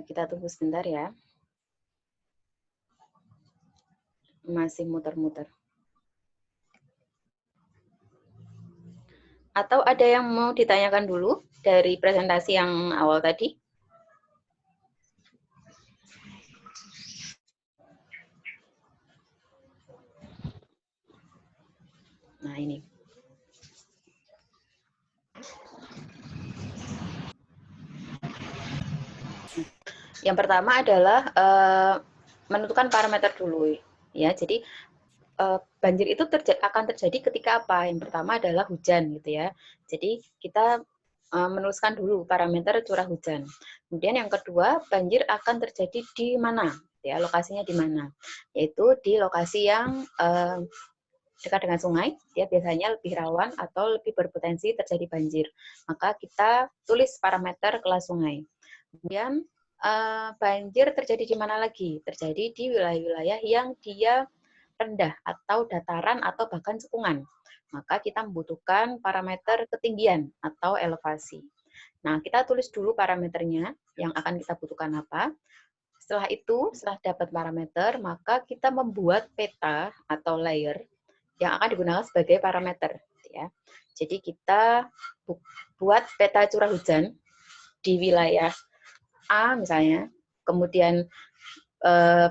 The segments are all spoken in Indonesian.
Kita tunggu sebentar ya. Masih muter-muter. Atau ada yang mau ditanyakan dulu dari presentasi yang awal tadi? Nah, ini. Yang pertama adalah menentukan parameter dulu. Ya, jadi banjir itu akan terjadi ketika apa? Yang pertama adalah hujan, gitu ya. Jadi kita menuliskan dulu parameter curah hujan. Kemudian yang kedua, banjir akan terjadi di mana? Ya, lokasinya di mana? Yaitu di lokasi yang dekat dengan sungai, dia biasanya lebih rawan atau lebih berpotensi terjadi banjir. Maka kita tulis parameter kelas sungai. Kemudian banjir terjadi di mana lagi? Terjadi di wilayah-wilayah yang dia rendah atau dataran atau bahkan cekungan. Maka kita membutuhkan parameter ketinggian atau elevasi. Nah, kita tulis dulu parameternya yang akan kita butuhkan apa. Setelah itu, setelah dapat parameter, maka kita membuat peta atau layer yang akan digunakan sebagai parameter. Ya. Jadi kita buat peta curah hujan di wilayah A misalnya, kemudian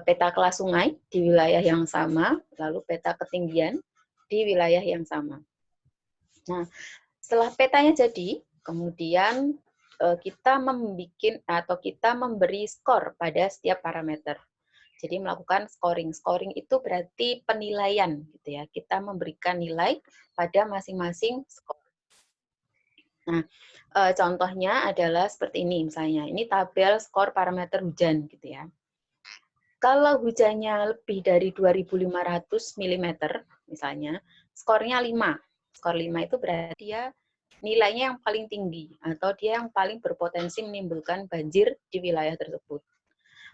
peta kelas sungai di wilayah yang sama, lalu peta ketinggian di wilayah yang sama. Nah, setelah petanya jadi, kemudian kita membuat atau kita memberi skor pada setiap parameter. Jadi melakukan scoring. Scoring itu berarti penilaian, gitu ya. Kita memberikan nilai pada masing-masing skor. Nah, contohnya adalah seperti ini misalnya. Ini tabel skor parameter hujan, gitu ya. Kalau hujannya lebih dari 2.500 mm, misalnya, skornya 5. Skor 5 itu berarti dia nilainya yang paling tinggi, atau dia yang paling berpotensi menimbulkan banjir di wilayah tersebut.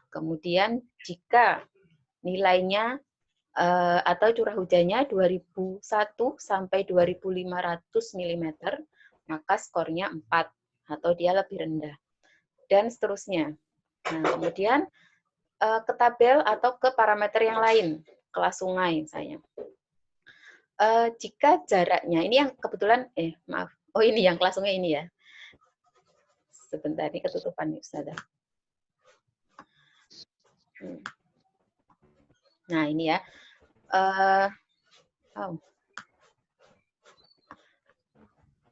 Kemudian, jika nilainya atau curah hujannya 2001 sampai 2.500 mm, maka skornya 4, atau dia lebih rendah. Dan seterusnya. Nah, kemudian ke tabel atau ke parameter yang lain, kelas sungai misalnya. Jika jaraknya, ini yang kebetulan, maaf, oh ini yang kelas sungai ini ya. Sebentar, ini ketutupan nih, Ustazah. Nah, ini ya.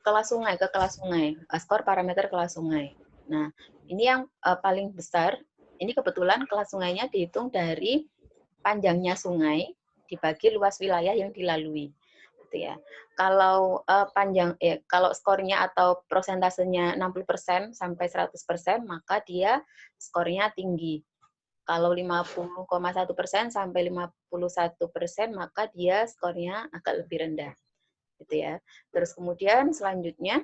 Kelas sungai, ke kelas sungai. Skor parameter kelas sungai. Nah, ini yang paling besar. Ini kebetulan kelas sungainya dihitung dari panjangnya sungai dibagi luas wilayah yang dilalui. Gitu ya. Kalau kalau skornya atau prosentasenya 60% sampai 100%, maka dia skornya tinggi. Kalau 50,1% sampai 51%, maka dia skornya agak lebih rendah. Gitu ya. Terus kemudian selanjutnya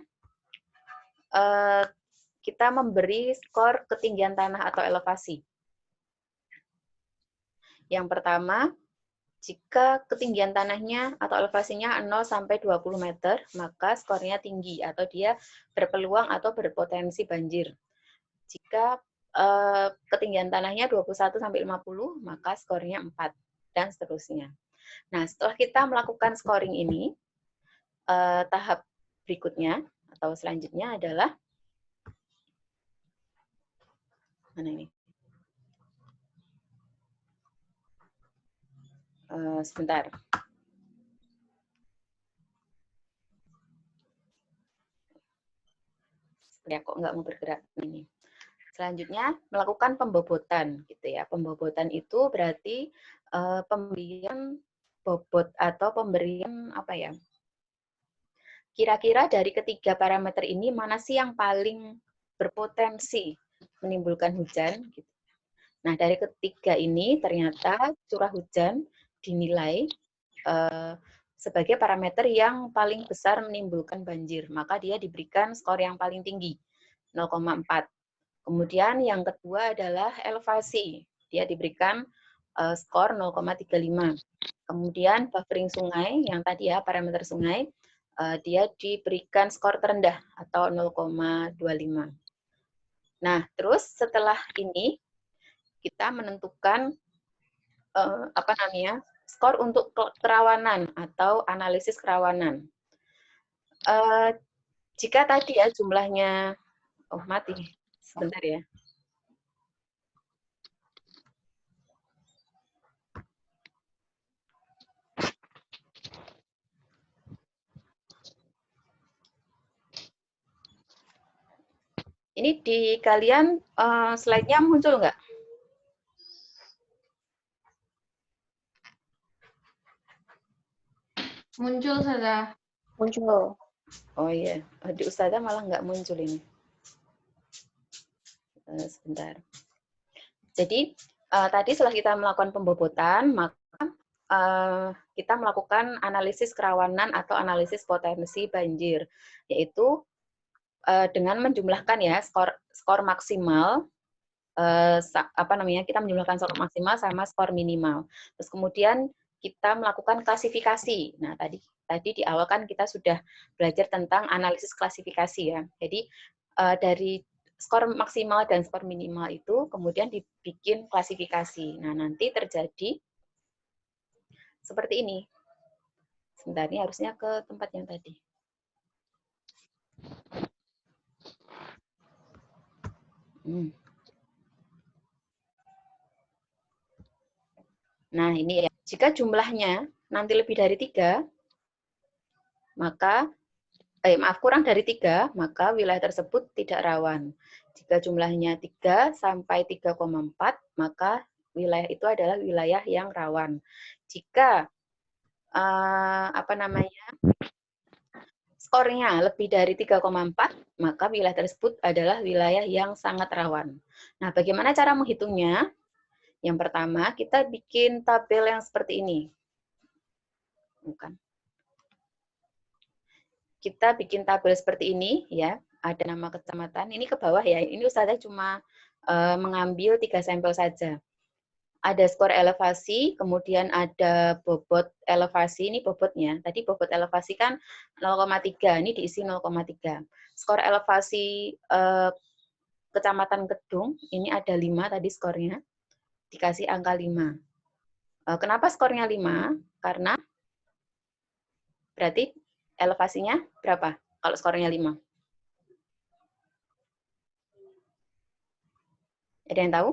kita memberi skor ketinggian tanah atau elevasi. Yang pertama, jika ketinggian tanahnya atau elevasinya 0 sampai 20 meter, maka skornya tinggi atau dia berpeluang atau berpotensi banjir. Jika ketinggian tanahnya 21 sampai 50, maka skornya 4 dan seterusnya. Nah, setelah kita melakukan scoring ini, tahap berikutnya atau selanjutnya adalah mana ini? Sebentar. Ya, kok nggak mau bergerak ini. Selanjutnya melakukan pembobotan, gitu ya. Pembobotan itu berarti pemberian bobot atau pemberian apa ya? Kira-kira dari ketiga parameter ini mana sih yang paling berpotensi menimbulkan hujan? Gitu. Nah, dari ketiga ini ternyata curah hujan dinilai sebagai parameter yang paling besar menimbulkan banjir. Maka dia diberikan skor yang paling tinggi, 0,4. Kemudian yang kedua adalah elevasi. Dia diberikan skor 0,35. Kemudian buffering sungai, yang tadi ya parameter sungai, dia diberikan skor terendah atau 0,25. Nah, terus setelah ini kita menentukan apa namanya, skor untuk kerawanan atau analisis kerawanan. Jika tadi ya jumlahnya, oh mati, sebentar ya. Ini di kalian slide-nya muncul nggak? Muncul saja. Muncul. Oh iya, di Ustazah malah nggak muncul ini. Sebentar. Jadi tadi setelah kita melakukan pembobotan, maka kita melakukan analisis kerawanan atau analisis potensi banjir, yaitu dengan menjumlahkan ya skor maksimal, apa namanya, kita menjumlahkan skor maksimal sama skor minimal. Terus kemudian kita melakukan klasifikasi. Nah, tadi di awal kan kita sudah belajar tentang analisis klasifikasi ya. Jadi dari skor maksimal dan skor minimal itu kemudian dibikin klasifikasi. Nah, nanti terjadi seperti ini. Sebentar, ini harusnya ke tempat yang tadi. Nah, ini ya. Jika jumlahnya nanti lebih dari 3, maka kurang dari 3, maka wilayah tersebut tidak rawan. Jika jumlahnya 3 sampai 3,4, maka wilayah itu adalah wilayah yang rawan. Jika apa namanya, skornya lebih dari 3,4, maka wilayah tersebut adalah wilayah yang sangat rawan. Nah, bagaimana cara menghitungnya? Yang pertama, kita bikin tabel yang seperti ini. Bukan. Kita bikin tabel seperti ini, ya. Ada nama kecamatan. Ini ke bawah ya. Ini Ustazah cuma mengambil 3 sampel saja. Ada skor elevasi, kemudian ada bobot elevasi, ini bobotnya. Tadi bobot elevasi kan 0,3, ini diisi 0,3. Skor elevasi Kecamatan Kedung, ini ada 5 tadi skornya, dikasih angka 5. Kenapa skornya 5? Karena berarti elevasinya berapa kalau skornya 5? Ada yang tahu?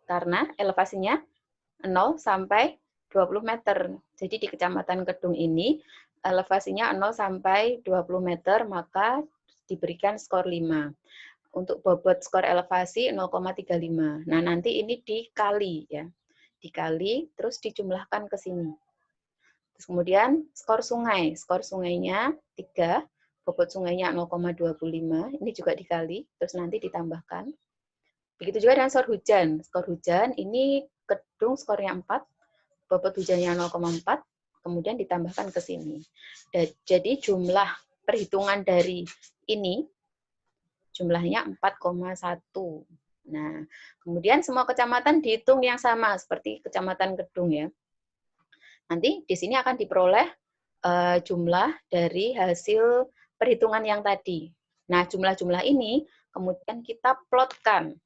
Karena elevasinya 0 sampai 20 meter. Jadi di Kecamatan Kedung ini elevasinya 0 sampai 20 meter, maka diberikan skor 5. Untuk bobot skor elevasi 0,35. Nah, nanti ini dikali ya. Dikali terus dijumlahkan ke sini. Terus kemudian skor sungai. Skor sungainya 3, bobot sungainya 0,25. Ini juga dikali, terus nanti ditambahkan. Begitu juga dengan skor hujan. Skor hujan ini Kedung skornya 4, bobot hujannya 0,4, kemudian ditambahkan ke sini. Jadi jumlah perhitungan dari ini jumlahnya 4,1. Nah, kemudian semua kecamatan dihitung yang sama seperti Kecamatan Kedung ya. Nanti di sini akan diperoleh jumlah dari hasil perhitungan yang tadi. Nah, jumlah-jumlah ini kemudian kita plotkan.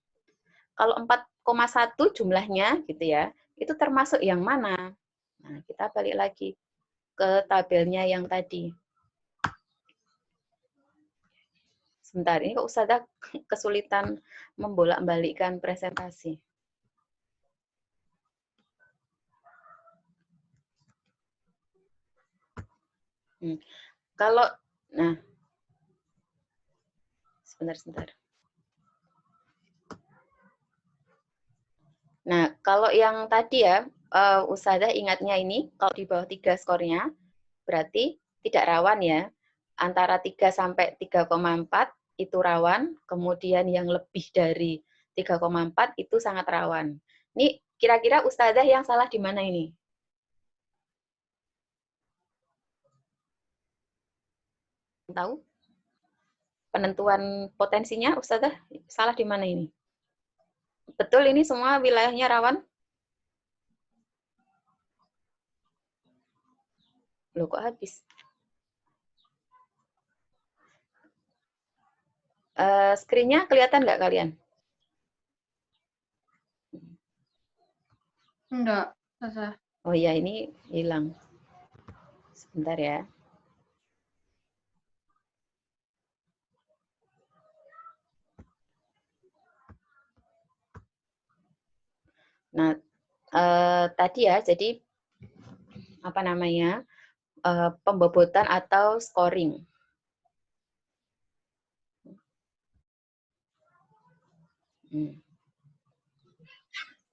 Kalau 4,1 jumlahnya gitu ya, itu termasuk yang mana? Nah, kita balik lagi ke tabelnya yang tadi. Sebentar, ini kok Ustazah kesulitan membolak-balikkan presentasi. Kalau, nah, sebentar. Nah, kalau yang tadi ya, Ustazah ingatnya ini, kalau di bawah 3 skornya, berarti tidak rawan ya. Antara 3 sampai 3,4 itu rawan, kemudian yang lebih dari 3,4 itu sangat rawan. Ini kira-kira Ustazah yang salah di mana ini? Tahu? Penentuan potensinya Ustazah salah di mana ini? Betul ini semua wilayahnya rawan? Loh kok habis? Screen-nya kelihatan nggak kalian? Enggak, Ustazah. Oh iya, ini hilang. Sebentar ya. Nah, tadi ya, jadi apa namanya, pembobotan atau scoring.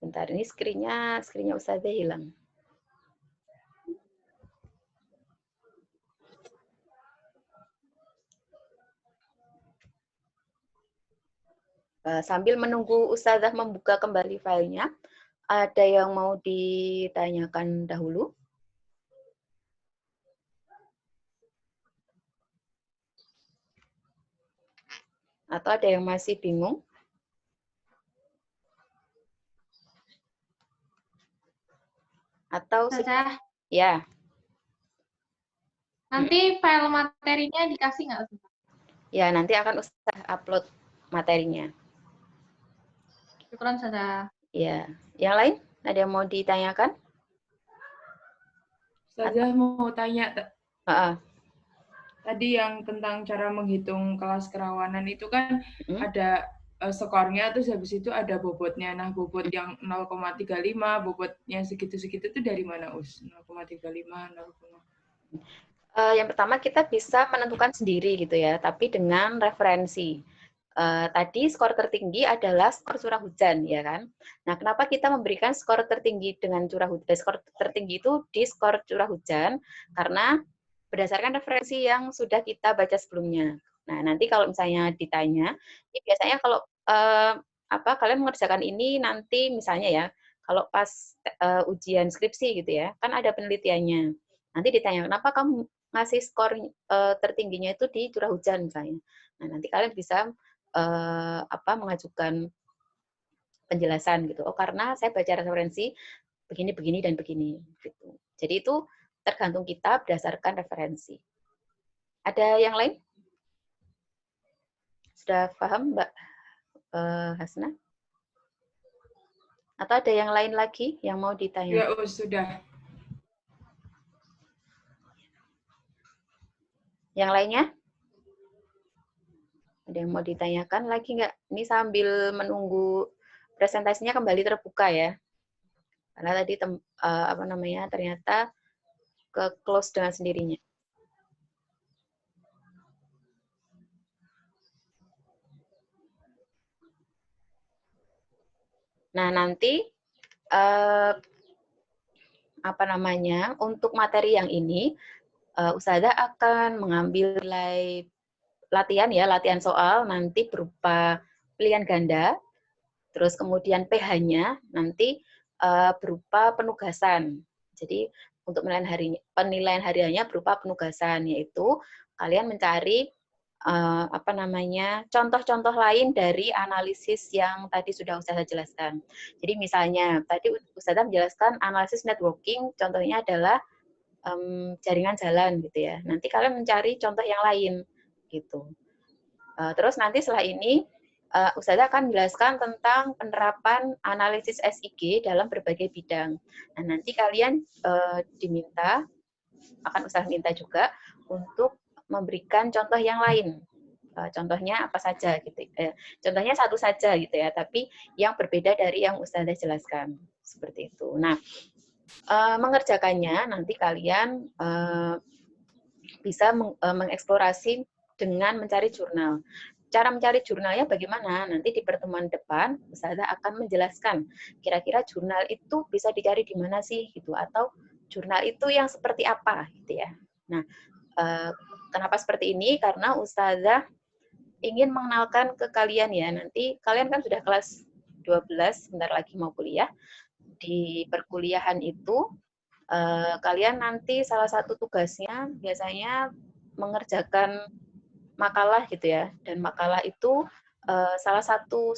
Bentar, ini screen-nya Ustazah hilang. Sambil menunggu Ustazah membuka kembali filenya, ada yang mau ditanyakan dahulu? Atau ada yang masih bingung? Atau Ustazah, ya? nanti file materinya dikasih nggak, Ustazah? Ya, nanti akan Ustazah upload materinya. Syukuran, Ustazah. Ya, yang lain ada yang mau ditanyakan? Ustazah mau tanya, Uh, tadi yang tentang cara menghitung kelas kerawanan itu kan ada skornya, terus habis itu ada bobotnya. Nah, bobot yang 0,35, bobotnya segitu-segitu itu dari mana, Us? 0,35, 0, yang pertama kita bisa menentukan sendiri gitu ya, tapi dengan referensi. Tadi skor tertinggi adalah skor curah hujan, ya kan? Nah, kenapa kita memberikan skor tertinggi dengan curah hujan? Skor tertinggi itu di skor curah hujan karena berdasarkan referensi yang sudah kita baca sebelumnya. Nah, nanti kalau misalnya ditanya, ini biasanya kalau kalian mengerjakan ini nanti misalnya ya, kalau pas ujian skripsi gitu ya, kan ada penelitiannya. Nanti ditanya, kenapa kamu ngasih skor tertingginya itu di curah hujan misalnya. Nah, nanti kalian bisa mengajukan penjelasan gitu. Oh, karena saya baca referensi begini, begini, dan begini. Gitu. Jadi itu tergantung kita berdasarkan referensi. Ada yang lain? Sudah paham, Mbak Hasna? Atau ada yang lain lagi yang mau ditanya? Ya, sudah. Yang lainnya? Ada yang mau ditanyakan lagi nggak? Ini sambil menunggu presentasinya kembali terbuka ya. Karena tadi ternyata ke close dengan sendirinya. Nah, nanti untuk materi yang ini Ustazah akan mengambil nilai latihan soal nanti berupa pilihan ganda, terus kemudian PH-nya nanti berupa penugasan. Jadi untuk penilaian hariannya berupa penugasan, yaitu kalian mencari contoh-contoh lain dari analisis yang tadi sudah Ustazah jelaskan. Jadi misalnya tadi Ustazah menjelaskan analisis networking, contohnya adalah jaringan jalan gitu ya. Nanti kalian mencari contoh yang lain gitu. Terus nanti setelah ini Ustazah akan menjelaskan tentang penerapan analisis SIG dalam berbagai bidang. Nah, nanti kalian akan Ustazah minta juga untuk memberikan contoh yang lain. Contohnya apa saja gitu. Contohnya satu saja gitu ya, tapi yang berbeda dari yang Ustazah jelaskan. Seperti itu. Nah, mengerjakannya nanti kalian bisa mengeksplorasi dengan mencari jurnal. Cara mencari jurnalnya bagaimana? Nanti di pertemuan depan, Ustazah akan menjelaskan kira-kira jurnal itu bisa dicari di mana sih gitu, atau jurnal itu yang seperti apa gitu ya. Nah, kenapa seperti ini? Karena Ustazah ingin mengenalkan ke kalian ya. Nanti kalian kan sudah kelas 12, sebentar lagi mau kuliah. Di perkuliahan itu kalian nanti salah satu tugasnya biasanya mengerjakan makalah gitu ya, dan makalah itu salah satu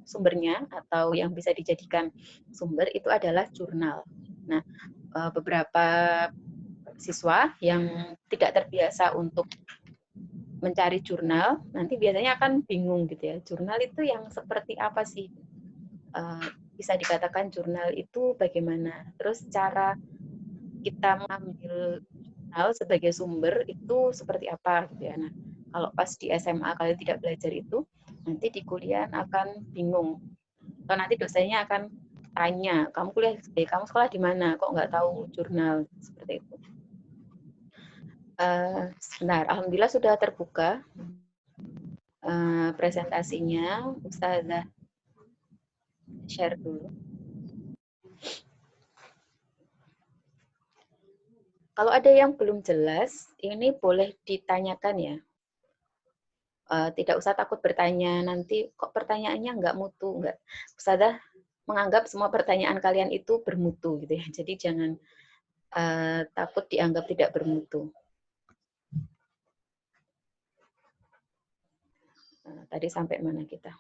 sumbernya atau yang bisa dijadikan sumber itu adalah jurnal. Nah, beberapa siswa yang tidak terbiasa untuk mencari jurnal, nanti biasanya akan bingung gitu ya. Jurnal itu yang seperti apa sih? Bisa dikatakan jurnal itu bagaimana? Terus cara kita mengambil jurnal sebagai sumber itu seperti apa gitu ya. Nah, kalau pas di SMA kalian tidak belajar itu, nanti di kuliah akan bingung. Atau nanti dosennya akan tanya, kamu sekolah di mana? Kok nggak tahu jurnal? Seperti itu. Sebentar, alhamdulillah sudah terbuka presentasinya. Ustazah share dulu. Kalau ada yang belum jelas, ini boleh ditanyakan ya. Tidak usah takut bertanya, nanti kok pertanyaannya nggak mutu, nggak. Ustazah menganggap semua pertanyaan kalian itu bermutu gitu ya. Jadi jangan takut dianggap tidak bermutu. Tadi sampai mana kita?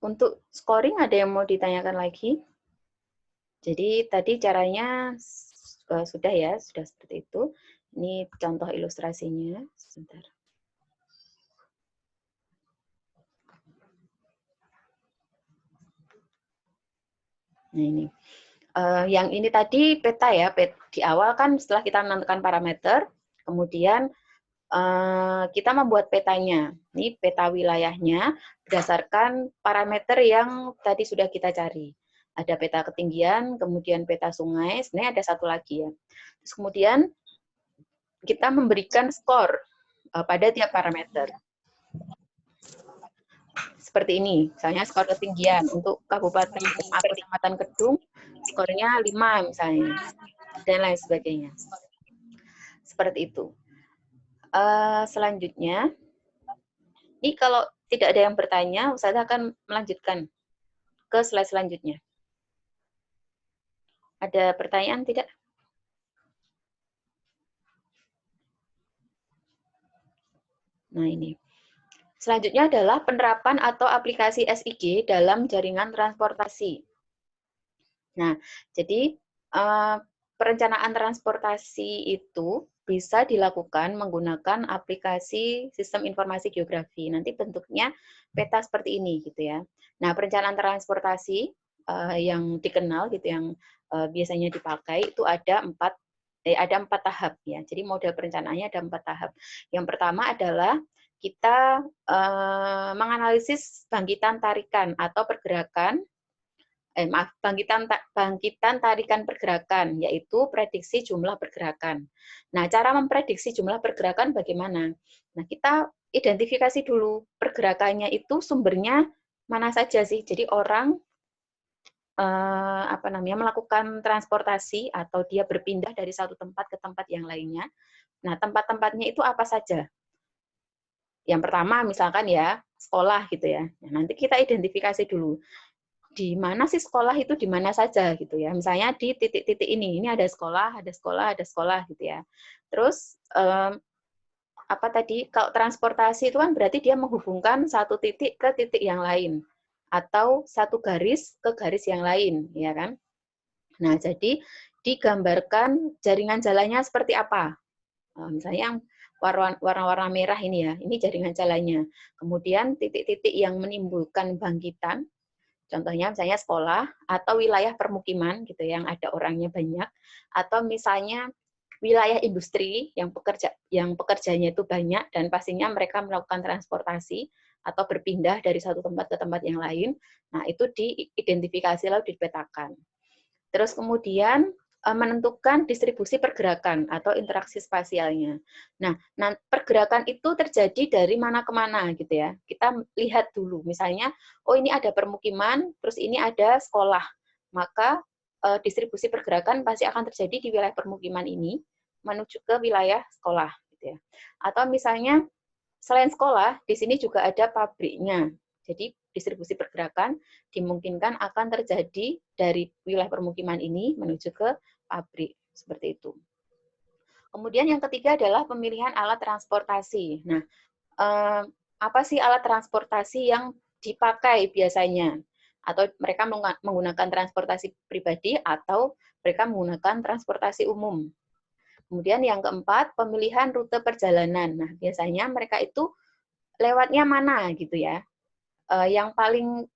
Untuk scoring ada yang mau ditanyakan lagi? Jadi tadi caranya sudah ya, sudah seperti itu. Ini contoh ilustrasinya. Sebentar. Nah ini. Yang ini tadi peta ya. Di awal kan setelah kita menentukan parameter, kemudian kita membuat petanya. Ini peta wilayahnya berdasarkan parameter yang tadi sudah kita cari. Ada peta ketinggian, kemudian peta sungai, sebenarnya ada satu lagi ya. Terus kemudian kita memberikan skor pada tiap parameter. Seperti ini, misalnya skor ketinggian untuk Kabupaten atau Kecamatan Kedung, skornya 5 misalnya, dan lain sebagainya. Seperti itu. Selanjutnya, ini kalau tidak ada yang bertanya, Ustazah akan melanjutkan ke slide selanjutnya. Ada pertanyaan tidak? Nah ini. Selanjutnya adalah penerapan atau aplikasi SIG dalam jaringan transportasi. Nah, jadi perencanaan transportasi itu bisa dilakukan menggunakan aplikasi sistem informasi geografi. Nanti bentuknya peta seperti ini gitu ya. Nah, perencanaan transportasi yang dikenal gitu, yang biasanya dipakai itu ada empat tahap ya. Jadi model perencanaannya ada 4 tahap. Yang pertama adalah kita menganalisis bangkitan tarikan atau pergerakan, bangkitan tarikan pergerakan, yaitu prediksi jumlah pergerakan. Nah, cara memprediksi jumlah pergerakan bagaimana? Nah, kita identifikasi dulu pergerakannya itu sumbernya mana saja sih. Jadi orang melakukan transportasi atau dia berpindah dari satu tempat ke tempat yang lainnya. Nah, tempat-tempatnya itu apa saja? Yang pertama misalkan ya sekolah gitu ya. Nah, nanti kita identifikasi dulu di mana sih sekolah itu, di mana saja gitu ya. Misalnya di titik-titik ini ada sekolah, ada sekolah, ada sekolah gitu ya. Terus kalau transportasi itu kan berarti dia menghubungkan satu titik ke titik yang lain atau satu garis ke garis yang lain, ya kan? Nah, jadi digambarkan jaringan jalannya seperti apa. Misalnya yang warna-warna merah ini ya, ini jaringan jalannya. Kemudian titik-titik yang menimbulkan bangkitan, contohnya misalnya sekolah atau wilayah permukiman gitu yang ada orangnya banyak, atau misalnya wilayah industri yang pekerjanya itu banyak dan pastinya mereka melakukan transportasi atau berpindah dari satu tempat ke tempat yang lain. Nah, itu diidentifikasi lalu dipetakan. Terus kemudian menentukan distribusi pergerakan atau interaksi spasialnya. Nah, pergerakan itu terjadi dari mana ke mana gitu ya. Kita lihat dulu, misalnya, oh ini ada permukiman, terus ini ada sekolah. Maka distribusi pergerakan pasti akan terjadi di wilayah permukiman ini menuju ke wilayah sekolah gitu ya. Atau misalnya selain sekolah, di sini juga ada pabriknya. Jadi distribusi pergerakan dimungkinkan akan terjadi dari wilayah permukiman ini menuju ke pabrik, seperti itu. Kemudian yang ketiga adalah pemilihan alat transportasi. Nah, apa sih alat transportasi yang dipakai biasanya? atau mereka menggunakan transportasi pribadi atau mereka menggunakan transportasi umum. Kemudian yang keempat, pemilihan rute perjalanan. Nah, biasanya mereka itu lewatnya mana gitu ya. Yang paling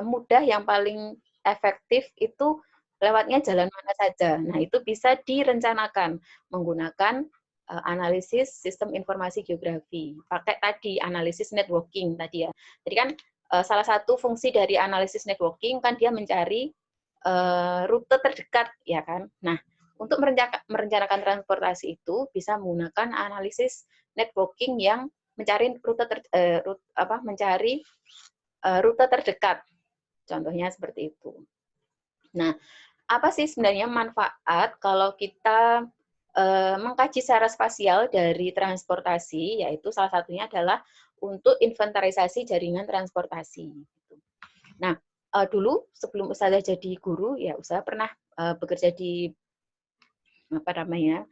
mudah, yang paling efektif itu lewatnya jalan mana saja. Nah, itu bisa direncanakan menggunakan analisis sistem informasi geografi. Pakai tadi analisis networking tadi ya. Jadi kan salah satu fungsi dari analisis networking kan dia mencari rute terdekat, ya kan. Nah, untuk merencanakan transportasi itu bisa menggunakan analisis networking yang mencari rute terdekat. Contohnya seperti itu. Nah, apa sih sebenarnya manfaat kalau kita mengkaji secara spasial dari transportasi, yaitu salah satunya adalah untuk inventarisasi jaringan transportasi. Nah, dulu sebelum Ustazah jadi guru, ya Ustazah pernah bekerja di apa namanya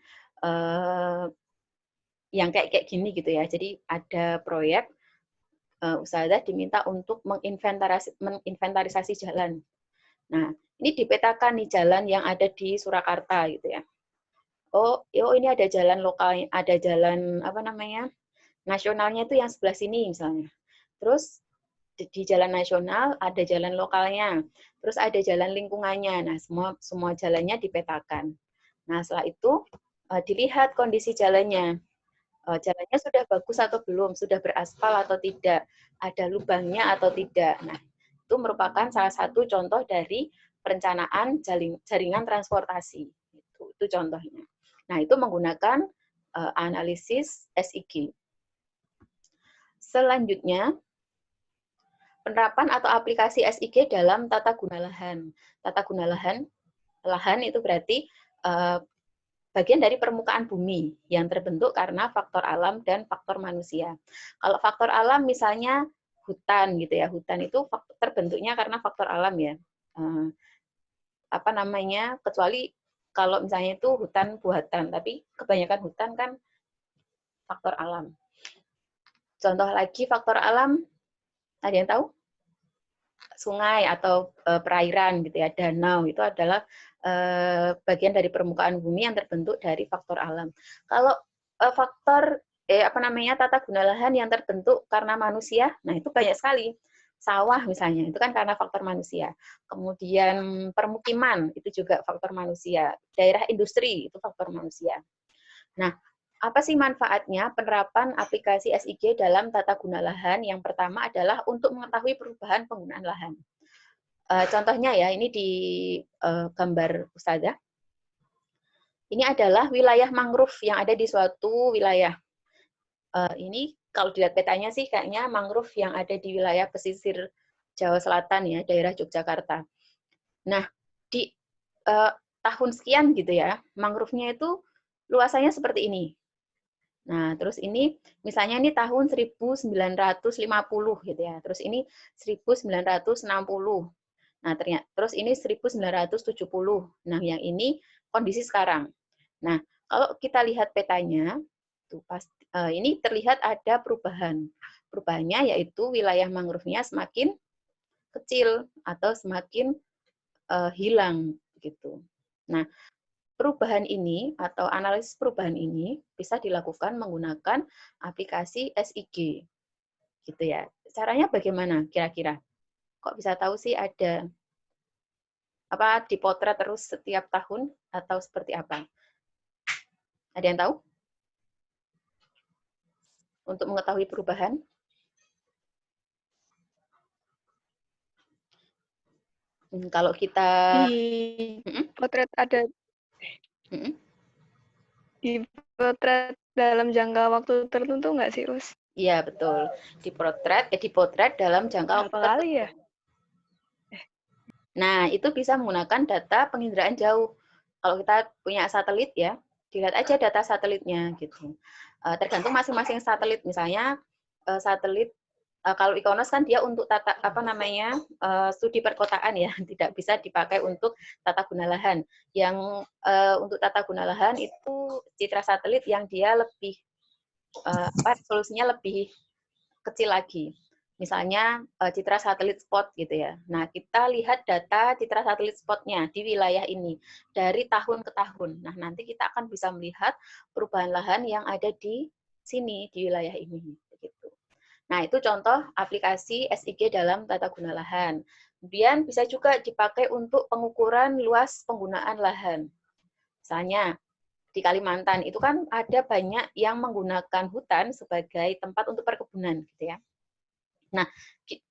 yang kayak gini gitu ya. Jadi ada proyek Ustazah diminta untuk menginventarisasi jalan. Nah, ini dipetakan nih jalan yang ada di Surakarta gitu ya. Oh, ini ada jalan lokal, ada jalan apa namanya nasionalnya itu yang sebelah sini misalnya. Terus di jalan nasional ada jalan lokalnya, terus ada jalan lingkungannya. Nah, semua jalannya dipetakan. Nah, setelah itu dilihat kondisi jalannya. Jalannya sudah bagus atau belum, sudah beraspal atau tidak, ada lubangnya atau tidak. Nah, itu merupakan salah satu contoh dari perencanaan jaringan transportasi. Itu contohnya. Nah, itu menggunakan analisis SIG. Selanjutnya, penerapan atau aplikasi SIG dalam tata guna lahan. Tata guna lahan itu berarti bagian dari permukaan bumi yang terbentuk karena faktor alam dan faktor manusia. Kalau faktor alam misalnya hutan gitu ya, hutan itu terbentuknya karena faktor alam ya. Apa namanya? Kecuali kalau misalnya itu hutan buatan, tapi kebanyakan hutan kan faktor alam. Contoh lagi faktor alam, ada yang tahu? Sungai atau perairan gitu ya, danau itu adalah bagian dari permukaan bumi yang terbentuk dari faktor alam. Kalau faktor tata guna lahan yang terbentuk karena manusia, nah itu banyak sekali. Sawah misalnya, itu kan karena faktor manusia. Kemudian permukiman, itu juga faktor manusia. Daerah industri, itu faktor manusia. Nah, apa sih manfaatnya penerapan aplikasi SIG dalam tata guna lahan? Yang pertama adalah untuk mengetahui perubahan penggunaan lahan. Contohnya ya, ini di gambar Ustazah. Ini adalah wilayah mangrove yang ada di suatu wilayah. Ini kalau dilihat petanya sih kayaknya mangrove yang ada di wilayah pesisir Jawa Selatan ya, daerah Yogyakarta. Nah, di tahun sekian gitu ya, mangrove-nya itu luasannya seperti ini. Nah, terus ini misalnya ini tahun 1950 gitu ya. Terus ini 1960. Nah, terus ini 1970. Nah, yang ini kondisi sekarang. Nah, kalau kita lihat petanya, tuh ini terlihat ada perubahan. Perubahannya yaitu wilayah mangrove-nya semakin kecil atau semakin hilang gitu. Nah, perubahan ini atau analisis perubahan ini bisa dilakukan menggunakan aplikasi SIG. Gitu ya. Caranya bagaimana kira-kira? Kok bisa tahu sih ada apa dipotret terus setiap tahun atau seperti apa? Ada yang tahu? Untuk mengetahui perubahan? Kalau kita di potret ada di potret dalam jangka waktu tertentu nggak sih, Us? Iya, betul. Dipotret dalam jangka waktu tertentu. Kali ya? Nah, itu bisa menggunakan data penginderaan jauh. Kalau kita punya satelit ya, dilihat aja data satelitnya gitu. Tergantung masing-masing satelit. Misalnya satelit kalau IKONOS kan dia untuk studi perkotaan ya, tidak bisa dipakai untuk tata guna lahan. Yang untuk tata guna lahan itu citra satelit yang dia lebih resolusinya lebih kecil lagi. Misalnya citra satelit spot gitu ya. Nah, kita lihat data citra satelit spotnya di wilayah ini dari tahun ke tahun. Nah, nanti kita akan bisa melihat perubahan lahan yang ada di sini, di wilayah ini. Begitu. Nah, itu contoh aplikasi SIG dalam tata guna lahan. Kemudian bisa juga dipakai untuk pengukuran luas penggunaan lahan. Misalnya, di Kalimantan itu kan ada banyak yang menggunakan hutan sebagai tempat untuk perkebunan, gitu ya. Nah,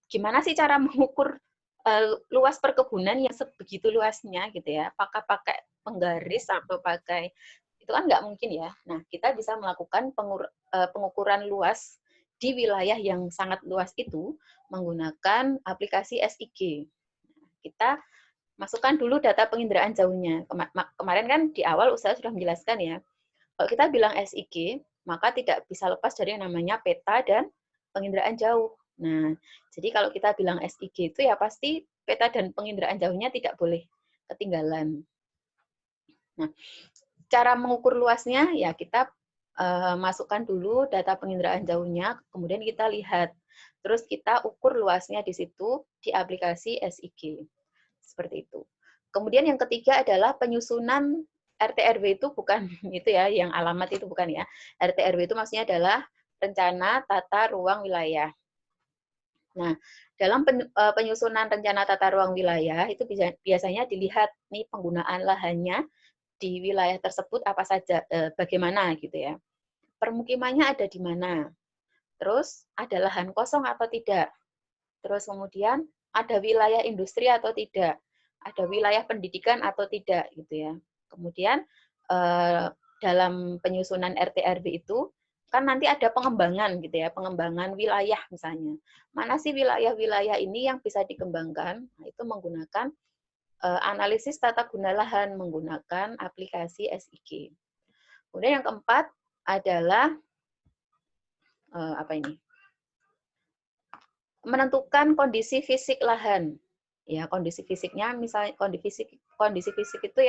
gimana sih cara mengukur luas perkebunan yang sebegitu luasnya gitu ya? Apakah pakai penggaris atau pakai itu kan nggak mungkin ya. Nah, kita bisa melakukan pengukuran luas di wilayah yang sangat luas itu menggunakan aplikasi SIG. Kita masukkan dulu data penginderaan jauhnya. Kemarin kan di awal usaha sudah menjelaskan ya. Kalau kita bilang SIG, maka tidak bisa lepas dari yang namanya peta dan penginderaan jauh. Nah, jadi kalau kita bilang SIG itu ya pasti peta dan penginderaan jauhnya tidak boleh ketinggalan. Nah, cara mengukur luasnya ya kita masukkan dulu data penginderaan jauhnya, kemudian kita lihat. Terus kita ukur luasnya di situ di aplikasi SIG. Seperti itu. Kemudian yang ketiga adalah penyusunan RT/RW itu bukan itu ya, yang alamat itu bukan ya. RT/RW itu maksudnya adalah rencana tata ruang wilayah. Nah, dalam penyusunan rencana tata ruang wilayah itu biasanya dilihat nih penggunaan lahannya di wilayah tersebut apa saja, bagaimana gitu ya. Permukimannya ada di mana. Terus ada lahan kosong atau tidak. Terus kemudian ada wilayah industri atau tidak. Ada wilayah pendidikan atau tidak gitu ya. Kemudian dalam penyusunan RT/RW itu kan nanti ada pengembangan gitu ya, pengembangan wilayah misalnya. Mana sih wilayah-wilayah ini yang bisa dikembangkan? Nah, itu menggunakan analisis tata guna lahan menggunakan aplikasi SIG. Kemudian yang keempat adalah apa ini? Menentukan kondisi fisik lahan. Ya, kondisi fisiknya misalnya kondisi fisik itu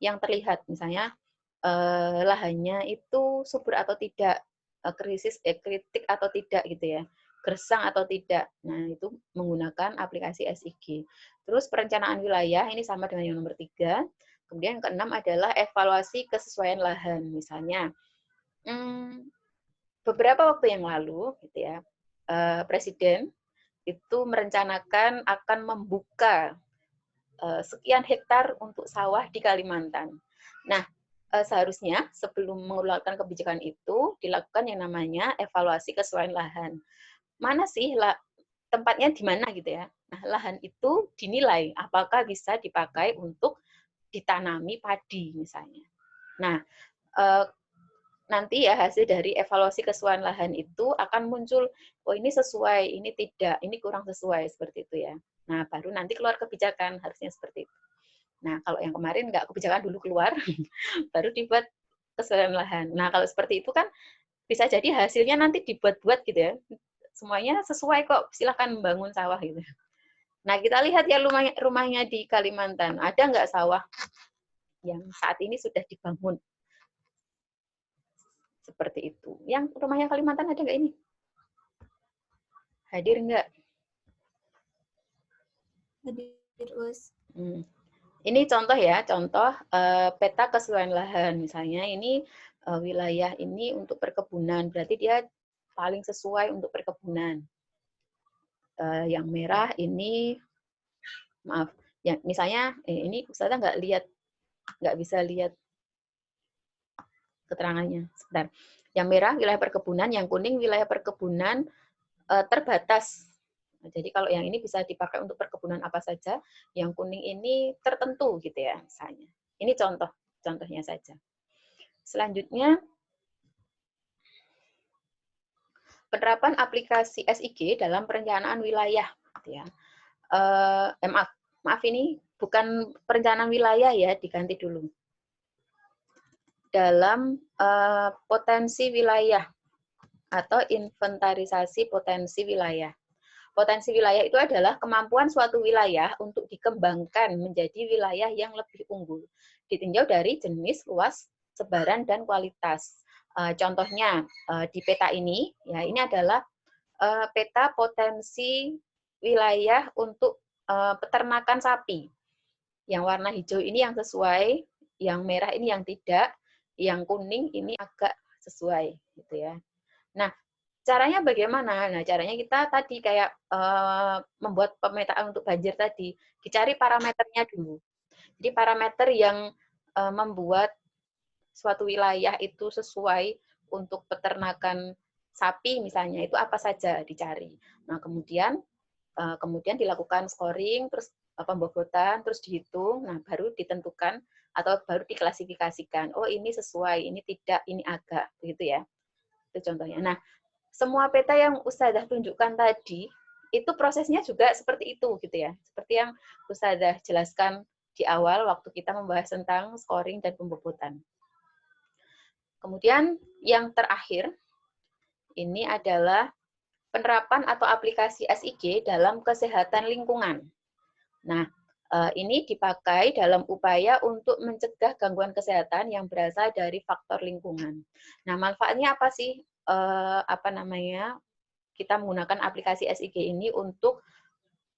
yang terlihat misalnya lahannya itu subur atau tidak, kritik atau tidak gitu ya, gersang atau tidak. Nah, itu menggunakan aplikasi SIG. Terus perencanaan wilayah ini sama dengan yang nomor 3. Kemudian yang keenam adalah evaluasi kesesuaian lahan. Misalnya, beberapa waktu yang lalu gitu ya, Presiden itu merencanakan akan membuka sekian hektar untuk sawah di Kalimantan. Nah, seharusnya sebelum mengeluarkan kebijakan itu dilakukan yang namanya evaluasi kesesuaian lahan. Mana sih tempatnya di mana gitu ya. Nah, lahan itu dinilai apakah bisa dipakai untuk ditanami padi misalnya. Nah, nanti ya hasil dari evaluasi kesesuaian lahan itu akan muncul, oh ini sesuai, ini tidak, ini kurang sesuai, seperti itu ya. Nah, baru nanti keluar kebijakan, harusnya seperti itu. Nah, kalau yang kemarin nggak kebijakan dulu keluar, baru dibuat kesesuaian lahan. Nah, kalau seperti itu kan bisa jadi hasilnya nanti dibuat-buat gitu ya. Semuanya sesuai kok, silahkan membangun sawah gitu. Nah, kita lihat ya rumahnya di Kalimantan, ada nggak sawah yang saat ini sudah dibangun? Seperti itu. Yang rumahnya Kalimantan ada nggak ini? Hadir nggak? Hadir, Us. Ini contoh ya, contoh peta kesesuaian lahan. Misalnya ini wilayah ini untuk perkebunan, berarti dia paling sesuai untuk perkebunan. Yang merah ini, maaf, ya misalnya ini Ustazah nggak bisa lihat keterangannya. Sebentar. Yang merah wilayah perkebunan, yang kuning wilayah perkebunan terbatas. Nah, jadi kalau yang ini bisa dipakai untuk perkebunan apa saja, yang kuning ini tertentu gitu ya misalnya. Ini contohnya saja. Selanjutnya penerapan aplikasi SIG dalam perencanaan wilayah. Gitu ya. Maaf ini bukan perencanaan wilayah ya, diganti dulu. Dalam potensi wilayah atau inventarisasi potensi wilayah. Potensi wilayah itu adalah kemampuan suatu wilayah untuk dikembangkan menjadi wilayah yang lebih unggul, ditinjau dari jenis, luas, sebaran, dan kualitas. Contohnya di peta ini, ya ini adalah peta potensi wilayah untuk peternakan sapi. Yang warna hijau ini yang sesuai, yang merah ini yang tidak, yang kuning ini agak sesuai, gitu ya. Nah, caranya bagaimana? Nah, caranya kita tadi kayak membuat pemetaan untuk banjir tadi, dicari parameternya dulu. Jadi parameter yang membuat suatu wilayah itu sesuai untuk peternakan sapi misalnya, itu apa saja dicari. Nah, kemudian dilakukan scoring, terus pembobotan, terus dihitung, nah baru ditentukan atau baru diklasifikasikan. Oh, ini sesuai, ini tidak, ini agak, begitu ya. Itu contohnya. Nah, semua peta yang Ustazah tunjukkan tadi, itu prosesnya juga seperti itu, gitu ya. Seperti yang Ustazah jelaskan di awal waktu kita membahas tentang scoring dan pembobotan. Kemudian yang terakhir, ini adalah penerapan atau aplikasi SIG dalam kesehatan lingkungan. Nah, ini dipakai dalam upaya untuk mencegah gangguan kesehatan yang berasal dari faktor lingkungan. Nah, manfaatnya apa sih? Kita menggunakan aplikasi SIG ini untuk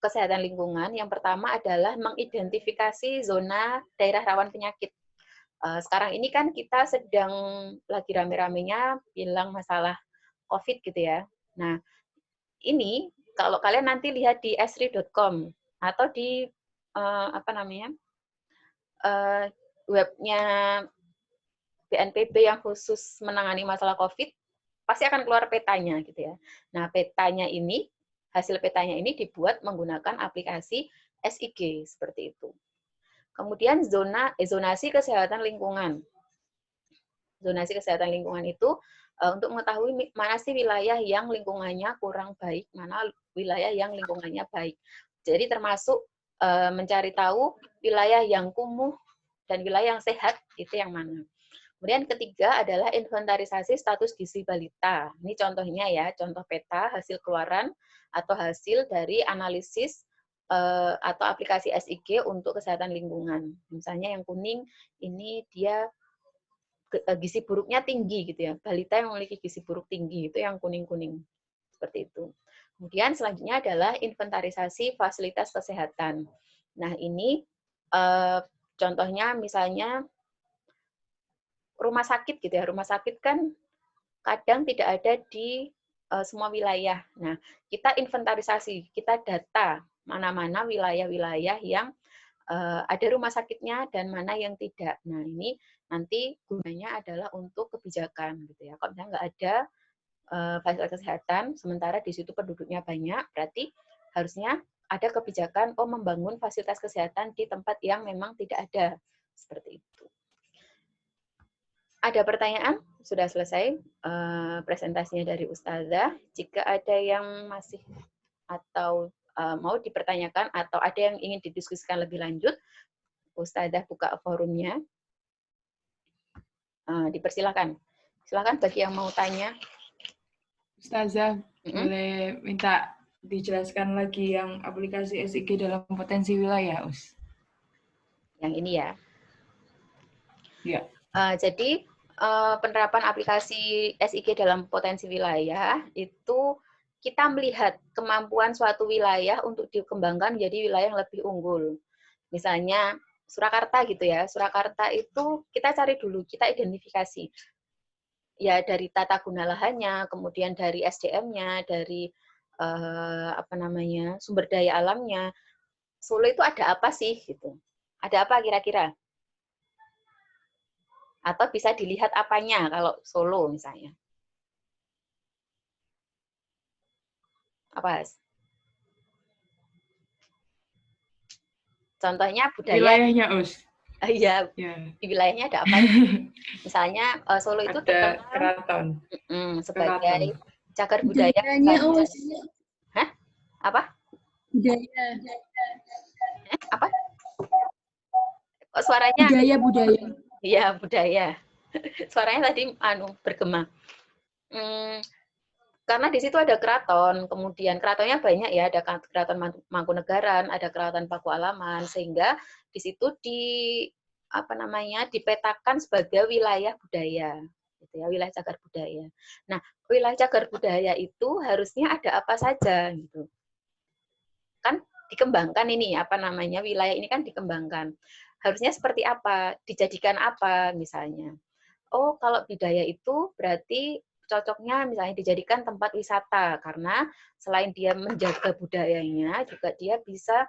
kesehatan lingkungan. Yang pertama adalah mengidentifikasi zona daerah rawan penyakit. Sekarang ini kan kita sedang lagi rame-ramenya bilang masalah COVID gitu ya. Nah, ini kalau kalian nanti lihat di esri.com atau di webnya BNPB yang khusus menangani masalah COVID, pasti akan keluar petanya gitu ya. Nah, hasil petanya ini dibuat menggunakan aplikasi SIG seperti itu. Kemudian zonasi kesehatan lingkungan. Zonasi kesehatan lingkungan itu untuk mengetahui mana sih wilayah yang lingkungannya kurang baik, mana wilayah yang lingkungannya baik. Jadi termasuk mencari tahu wilayah yang kumuh dan wilayah yang sehat itu yang mana. Kemudian ketiga adalah inventarisasi status gizi balita. Ini contohnya ya, contoh peta hasil keluaran atau hasil dari analisis atau aplikasi SIG untuk kesehatan lingkungan. Misalnya yang kuning ini dia gizi buruknya tinggi gitu ya. Balita yang memiliki gizi buruk tinggi itu yang kuning-kuning. Seperti itu. Kemudian selanjutnya adalah inventarisasi fasilitas kesehatan. Nah, ini contohnya misalnya rumah sakit gitu ya. Rumah sakit kan kadang tidak ada di semua wilayah. Nah, kita inventarisasi, kita data mana-mana wilayah-wilayah yang ada rumah sakitnya dan mana yang tidak. Nah, ini nanti gunanya adalah untuk kebijakan gitu ya. Kalau misalnya nggak ada fasilitas kesehatan, sementara di situ penduduknya banyak, berarti harusnya ada kebijakan membangun fasilitas kesehatan di tempat yang memang tidak ada. Seperti itu. Ada pertanyaan? Sudah selesai presentasinya dari Ustazah. Jika ada yang masih atau mau dipertanyakan atau ada yang ingin didiskusikan lebih lanjut, Ustazah buka forumnya. Dipersilakan. Silakan bagi yang mau tanya. Ustazah, boleh minta dijelaskan lagi yang aplikasi SIG dalam potensi wilayah, Us? Yang ini ya. Ya. Jadi penerapan aplikasi SIG dalam potensi wilayah itu kita melihat kemampuan suatu wilayah untuk dikembangkan menjadi wilayah yang lebih unggul. Misalnya Surakarta gitu ya. Surakarta itu kita cari dulu, kita identifikasi. Ya dari tata guna lahannya, kemudian dari SDM-nya, dari sumber daya alamnya. Solo itu ada apa sih gitu? Ada apa kira-kira? Atau bisa dilihat apanya kalau Solo misalnya? Apa? Contohnya budaya. Wilayahnya, Us. Iya, di wilayahnya ada apa? Misalnya Solo itu ada keraton sebagai cagar budaya. Hah? Apa? Budaya. Apa? Kok suaranya? Budaya. Iya, budaya. Suaranya tadi bergema. Karena di situ ada keraton, kemudian keratonnya banyak ya, ada keraton Mangkunegaran, ada keraton Pakualaman, sehingga di situ dipetakan sebagai wilayah budaya. gitu ya, wilayah cagar budaya. Nah, wilayah cagar budaya itu harusnya ada apa saja gitu. Kan dikembangkan ini apa namanya, wilayah ini kan dikembangkan. Harusnya seperti apa, dijadikan apa misalnya. Oh, kalau budaya itu berarti cocoknya misalnya dijadikan tempat wisata karena selain dia menjaga budayanya juga dia bisa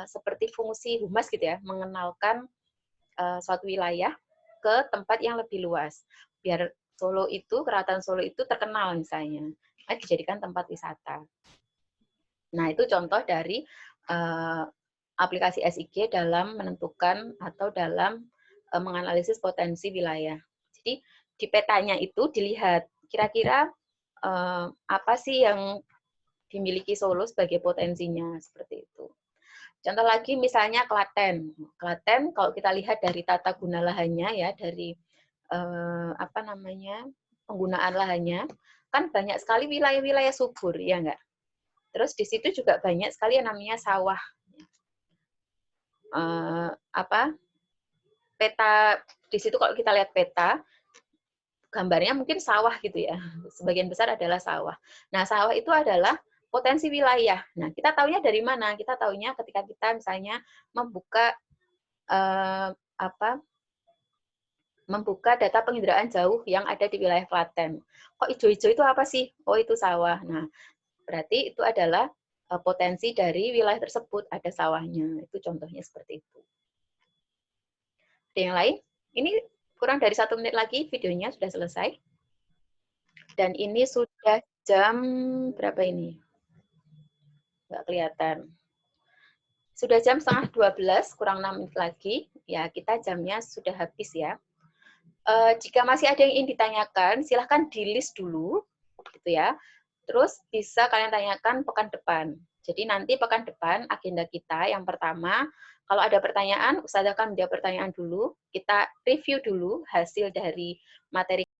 seperti fungsi humas gitu ya, mengenalkan suatu wilayah ke tempat yang lebih luas. Biar Solo itu, Keraton Solo itu terkenal misalnya, dijadikan tempat wisata. Nah, itu contoh dari aplikasi SIG dalam menentukan atau dalam menganalisis potensi wilayah. Jadi di petanya itu dilihat kira-kira apa sih yang dimiliki Solo sebagai potensinya seperti itu. Contoh lagi misalnya Klaten. Klaten kalau kita lihat dari tata guna lahannya ya, dari apa namanya, penggunaan lahannya, kan banyak sekali wilayah-wilayah subur, ya enggak? Terus di situ juga banyak sekali yang namanya sawah. Apa? Peta di situ kalau kita lihat peta, gambarnya mungkin sawah gitu ya. Sebagian besar adalah sawah. Nah, sawah itu adalah potensi wilayah. Nah, kita taunya dari mana? Kita taunya ketika kita misalnya membuka membuka data penginderaan jauh yang ada di wilayah Klaten. Kok hijau-hijau itu apa sih? Oh, itu sawah. Nah, berarti itu adalah potensi dari wilayah tersebut, ada sawahnya. Itu contohnya seperti itu. Ada yang lain? Ini kurang dari 1 menit lagi videonya sudah selesai. Dan ini sudah jam berapa ini? Nggak kelihatan. Sudah jam setengah 12, kurang 6 menit lagi. Ya, kita jamnya sudah habis ya. Jika masih ada yang ingin ditanyakan, silahkan di-list dulu, gitu ya. Terus bisa kalian tanyakan pekan depan. Jadi nanti pekan depan agenda kita yang pertama, kalau ada pertanyaan, usahakan menjawab pertanyaan dulu. Kita review dulu hasil dari materi